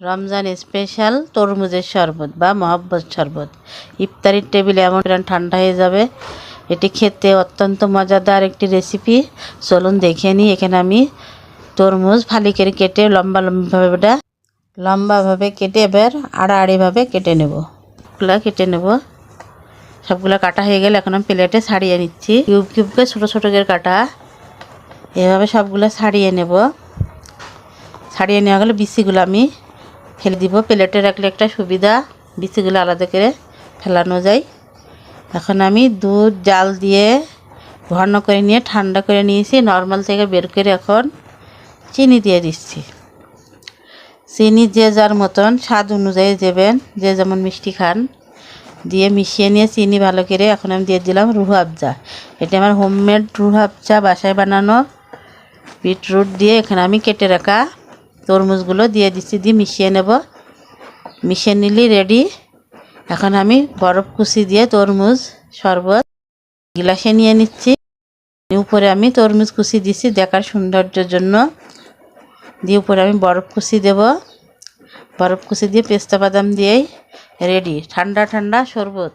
Ramzan special তরমুজের শরবত বা মহব্বত শরবত। ইফতারির টেবিলে এমন ঠান্ডা হয়ে যাবে। এটি খেতে অত্যন্ত মজাদার একটি রেসিপি। চলুন দেখে নিই। এখানে আমি তরমুজ ফালি করে কেটে লম্বাভাবে কেটে এবার আড়াআড়িভাবে কেটে নেব। কেটে নেব। সবগুলো কাটা হয়ে গেলে এখন আমি প্লেটে ছাড়িয়ে নিচ্ছি। কিউব কিউব করে ছোটো ছোটো করে কাটা। এভাবে সবগুলো ছাড়িয়ে নেব। ছাড়িয়ে নেওয়া গেলে বিচিগুলো আমি ফেলে দিব। প্লেটে রাখলে একটা সুবিধা, বিচিগুলো আলাদা করে ফেলানো যায়। এখন আমি দুধ জাল দিয়ে ঘন করে নিয়ে ঠান্ডা করে নিয়েছি। নর্মাল থেকে বের করে এখন চিনি দিয়ে দিচ্ছি। চিনি যে যার মতন স্বাদ অনুযায়ী দেবেন, যে যেমন মিষ্টি খান। দিয়ে মিশিয়ে নিয়ে চিনি ভালো করে এখন আমি দিয়ে দিলাম রুহ আফজা। এটা আমার হোমমেড রুহ আফজা, বাসায় বানানো। বিটরুট দিয়ে এখানে আমি কেটে রাখা তরমুজগুলো দিয়ে দিচ্ছি, দিয়ে মিশিয়ে নেব। মিশিয়ে নিলেই রেডি। এখন আমি বরফ কুচি দিয়ে তরমুজ শরবত গ্লাসে নিয়ে নিচ্ছি। উপরে আমি তরমুজ কুচি দিচ্ছি দেখার সৌন্দর্যের জন্য। দিয়ে উপরে আমি বরফ কুচি দেব। বরফ কুচি দিয়ে পেস্তা বাদাম দিয়েই রেডি ঠান্ডা ঠান্ডা শরবত।